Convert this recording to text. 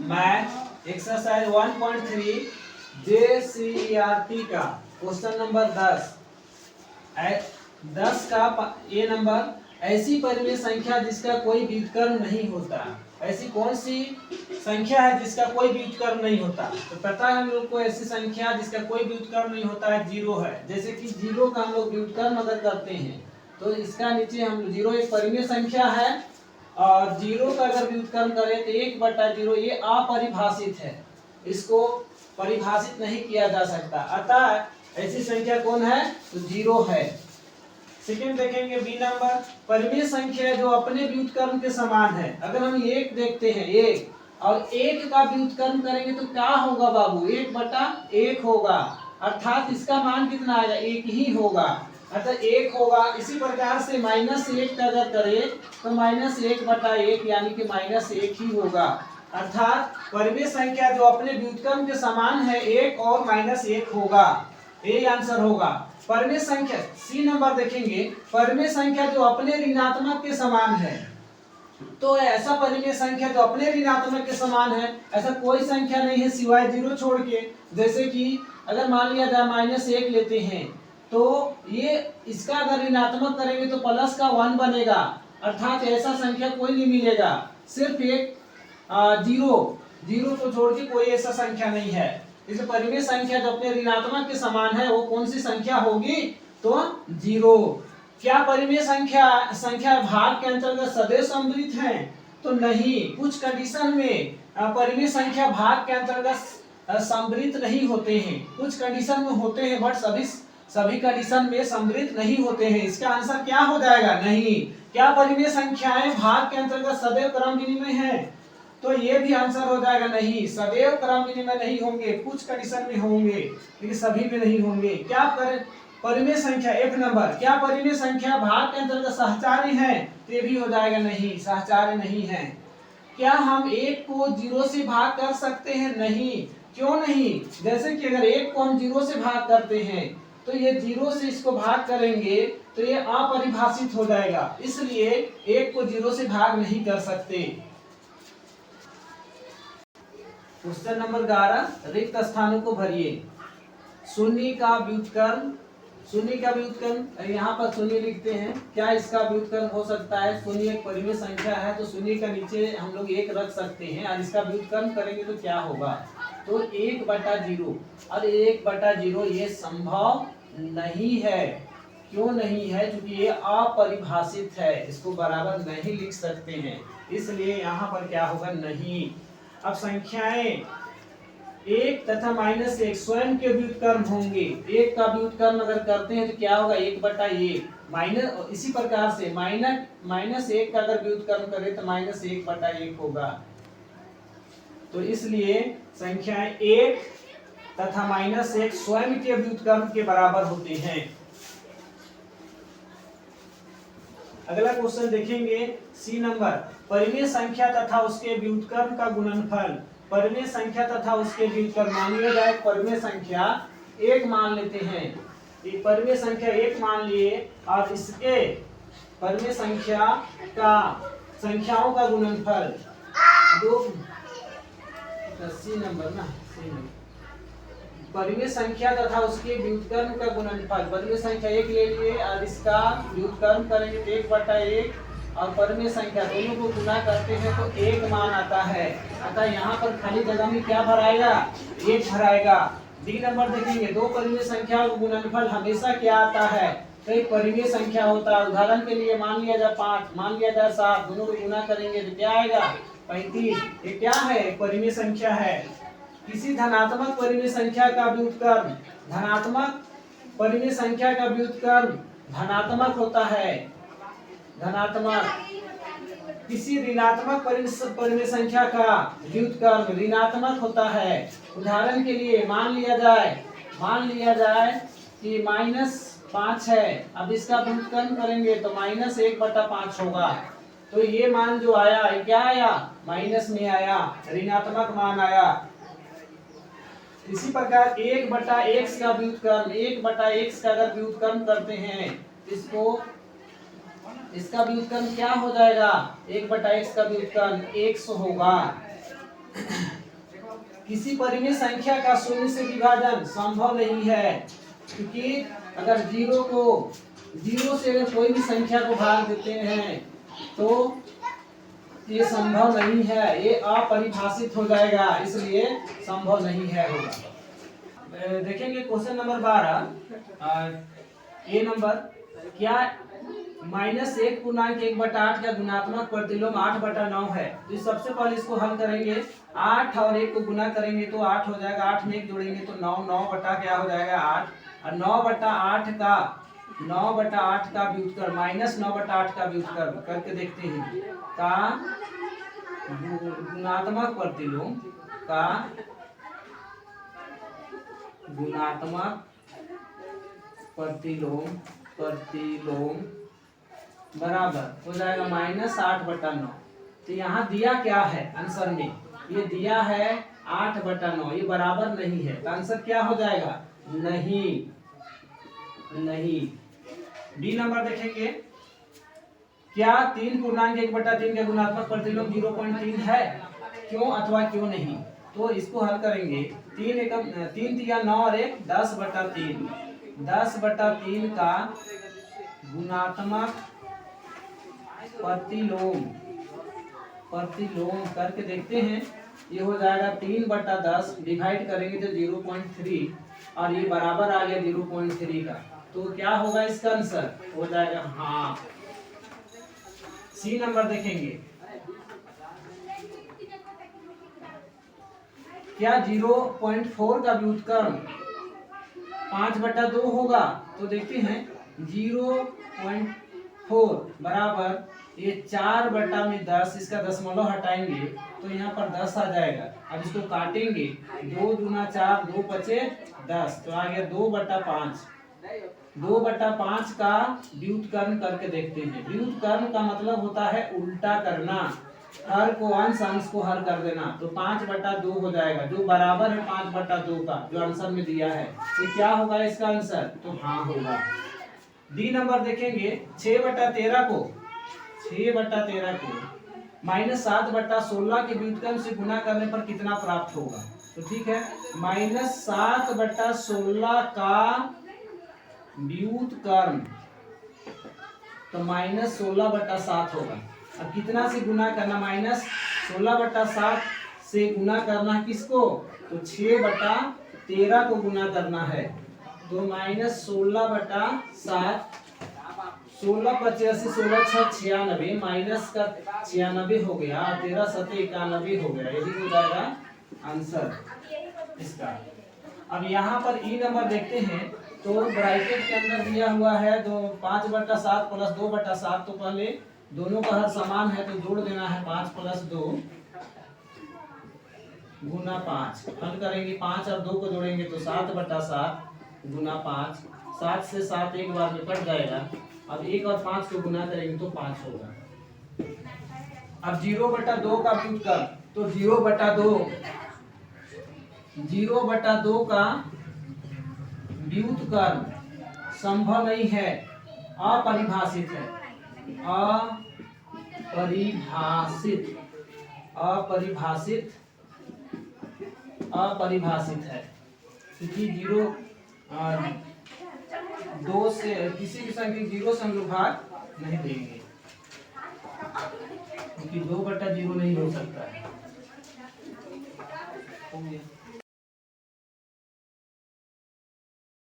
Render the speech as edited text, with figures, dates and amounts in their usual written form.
Math exercise 1.3 JCERT का question number 10 का ये नंबर, ऐसी परिमेय संख्या जिसका कोई व्युत्क्रम नहीं होता। ऐसी कौन सी संख्या है जिसका कोई व्युत्क्रम नहीं होता? तो पता है हम लोग को ऐसी संख्या जिसका कोई व्युत्क्रम नहीं होता है, जीरो है। जैसे कि जीरो का हम लोग व्युत्क्रम अगर करते हैं तो इसका नीचे हम जीरो एक परिमेय संख्या है, और जीरो का अगर व्युत्क्रम करें तो 1/0 ये अपरिभाषित है, इसको परिभाषित नहीं किया जा सकता। अतः ऐसी संख्या कौन है? तो जीरो है। सेकंड देखेंगे बी नंबर, परिमेय संख्या जो अपने व्युत्क्रम के समान है। अगर हम एक देखते हैं, एक और एक का व्युत्क्रम करेंगे तो क्या होगा बाबू? 1/1 होगा, अर्थात इसका मान कितना आएगा? 1 ही होगा, अतः 1 होगा। इसी प्रकार से -1 का अगर करें तो -1/1 यानी कि -1 ही होगा, अर्थात परिमेय संख्या जो अपने व्युत्क्रम के समान है 1 और -1 होगा। ये आंसर होगा। परिमेय संख्या सी नंबर देखेंगे, परिमेय संख्या जो अपने ऋणात्मक के समान है। तो ऐसा परिमेय संख्या जो अपने ऋणात्मक के समान है, ऐसा कोई संख्या नहीं है सिवाय जीरो छोड़ के। जैसे कि अगर मान लिया जाए -1 लेते हैं तो ये इसका अगर ऋणात्मक करेंगे तो प्लस का 1 बनेगा, अर्थात ऐसा संख्या कोई नहीं मिलेगा। सिर्फ एक जीरो को छोड़ के कोई ऐसा संख्या नहीं है। इस परिमेय संख्या जो अपने ऋणात्मक के समान है वो कौन सी संख्या होगी? तो जीरो। क्या परिमेय संख्या भाग के अंतर्गत सदैव सम्मिलित है? तो नहीं, कुछ कंडीशन में परिमेय संख्या भाग के अंतर्गत सम्मिलित नहीं होते हैं, कुछ कंडीशन में होते हैं, बट सभी कंडीशन में सम्मिलित नहीं होते हैं। इसका आंसर क्या हो जाएगा? नहीं। क्या परिमेय संख्याएं भाग के अंतर्गत सदैव क्रम विनिमय है? तो ये भी आंसर हो जाएगा नहीं, सदैव क्रम विनिमय नहीं होंगे, कुछ कंडीशन में होंगे लेकिन सभी में नहीं होंगे। क्या परिमेय संख्या एक नंबर, क्या परिमेय संख्या भाग के अंतर्गत सहचार्य है? ये भी हो जाएगा नहीं, सहचार्य नहीं है। क्या हम 1 को 0 से भाग कर सकते हैं? नहीं। क्यों नहीं? जैसे कि अगर 1 को हम 0 से भाग करते हैं तो ये 0 से इसको भाग करेंगे तो ये अपरिभाषित हो जाएगा, इसलिए 1 को 0 से भाग नहीं कर सकते। क्वेश्चन नंबर 11, रिक्त स्थानों को भरिए। शून्य का व्युत्क्रम, शून्य का व्युत्क्रम यहाँ पर शून्य लिखते हैं। क्या इसका व्युत्क्रम हो सकता है? शून्य एक परिमेय संख्या है तो शून्य का नीचे हम लोग 1 रख सकते हैं, और इसका व्युत्क्रम करेंगे तो क्या होगा? तो 1/0, और 1/0 ये संभव नहीं है। क्यों नहीं है? क्योंकि ये अपरिभाषित है, इसको बराबर नहीं लिख सकते हैं, इसलिए यहाँ पर क्या होगा? नहीं। अब संख्याएं 1 तथा -1 स्वयं के व्युत्क्रम होंगे। 1 का व्युत्क्रम अगर करते हैं तो क्या होगा? 1/1 माइनस, इसी प्रकार से -1 का अगर व्युत्क्रम करें तो -1/1 होगा। तो इसलिए संख्याएं 1 तथा -1 स्वयं के व्युत्क्रम के बराबर होते हैं। अगला क्वेश्चन देखेंगे सी नंबर, परिमेय संख्या तथा उसके व्युत्क्रम का गुणनफल। परिमेय संख्या तथा उसके व्युत्क्रम, मान लिया जाए परिमेय संख्या 1 मान लेते हैं, ये परिमेय संख्या 1 मान लिए, और इसके परिमेय संख्या का संख्याओं का गुणनफल सी नंबर ना, सी नंबर, परिमेय संख्या तथा उसके व्युत्क्रम का गुणनफल। परिमेय संख्या 1 ले लिए और इसका व्युत्क्रम करेंगे तो 1/1, और परिमेय संख्या दोनों को गुना करते हैं तो 1 मान आता है, अतः यहाँ पर खाली जगह में क्या भराएगा? 1 भराएगा। डी नंबर देखेंगे, दो परिमेय संख्या का गुणनफल हमेशा क्या आता है? तो एक परिमेय संख्या होता है। उदाहरण के लिए मान लिया जाए 5, मान लिया जाए 7, दोनों को गुना करेंगे तो क्या आएगा? 35। ये क्या है? परिमेय संख्या है। किसी धनात्मक परिमेय संख्या का व्युत्क्रम, धनात्मक परिमेय संख्या का व्युत्क्रम धनात्मक होता है, धनात्मक। किसी ऋणात्मक परिमेय संख्या का व्युत्क्रम ऋणात्मक होता है। उदाहरण के लिए मान लिया जाए कि -5 है, अब इसका व्युत्क्रम करेंगे तो -1/5 होगा। तो ये मान जो आया, क्या आया? माइनस में आया, ऋणात्मक मान आया। इसी प्रकार 1/x का व्युत्क्रम, 1/x का अगर व्युत्क्रम करते हैं इसका व्युत्क्रम क्या हो जाएगा? 1/x का व्युत्क्रम 100 होगा। किसी परिमेय संख्या का शून्य से विभाजन संभव नहीं है, क्योंकि अगर जीरो से अगर कोई भी संख्या को भाग देते हैं तो ये संभव नहीं है, ये अपरिभाषित हो जाएगा, इसलिए संभव नहीं है होगा। देखेंगे क्वेश्चन नंबर 12 ए नंबर, क्या -1 पूर्णांक 1/8 का गुणात्मक प्रतिलोम 8/9 है। तो सबसे पहले इसको हल करेंगे, 8 और 1 को गुना करेंगे तो 8 हो जाएगा, 8 में 1 जोड़ेंगे तो 9, 9 बटा क्या हो जाएगा 8, और 9/8 का व्युत्क्रम -9/8 का व्युत्क्रम करके देखते हैं का गुणात्मक प्रतिलोम बराबर हो जाएगा -8/9। तो यहाँ दिया क्या है आंसर में, ये दिया है 8/9, ये बराबर नहीं है, तो आंसर क्या हो जाएगा, नहीं। डी नंबर देखेंगे, क्या 3 पूर्णांक 1/3 का गुणात्मक प्रतिलोम 0.3 है, क्यों अथवा क्यों नहीं। तो इसको हल करेंगे, 3 तिया 9 और 1 10/3, 10/3 का गुणात्मक प्रतिलोम करके देखते हैं, ये हो जाएगा 3/10, डिवाइड करेंगे तो 0.3, और ये बराबर आ गया 0.3 का, तो क्या होगा इसका आंसर हो जाएगा हाँ। सी नंबर देखेंगे, क्या 0.4 का व्युत्क्रम 5/2 होगा। तो देखते हैं 0.4 बराबर ये 4/10, इसका दशमलव हटाएंगे तो यहाँ पर 10 आ जाएगा। अब इसको काटेंगे, 2 दूना 4, 2 पचे 10, तो आ गया 2/5। 2/5 का व्युत्क्रम करके देखते हैं। व्युत्क्रम का मतलब होता है उल्टा करना, हर को अंश, अंश को हर कर देना, तो 5/2 हो जाएगा, जो बराबर है 5/2 का, जो आंसर में दिया है। तो क्या होगा इसका आंसर, तो हाँ होगा। डी नंबर देखेंगे, 6/13 को -7/16 के व्युत्क्रम से गुना करने पर कितना प्राप्त होगा। तो ठीक है, -7/16 का व्युत्क्रम तो -16/7 होगा। अब कितना से गुना करना, -16/7 से गुना करना किसको, तो 6/13 को गुना करना है, तो -16/7, 16/85, 16×6 = 96, माइनस का 96 हो गया, 13×7 = 91 हो गया, यही हो जाएगा आंसर इसका। अब यहाँ पर ई नंबर देखते हैं, तो ब्रैकेट के अंदर दिया हुआ है तो 5/7 + 2/7, तो पहले दोनों का हर समान है तो जोड़ देना है, 5 + 2 × 5, हल करेंगे 5 और 2 को जोड़ेंगे तो 7/7 × 5, 7 से 7 एक बार में कट जाएगा। अब 1 और 5 को गुना करेंगे तो 5 होगा। अब 0/2 का व्युत्क्रम, तो 0/2 का व्युत्क्रम संभव नहीं है, अपरिभाषित है, अपरिभाषित है, क्योंकि 2 से किसी भी संख्या 0 से हम लोग भाग नहीं देंगे, क्योंकि 2/0 नहीं हो सकता है।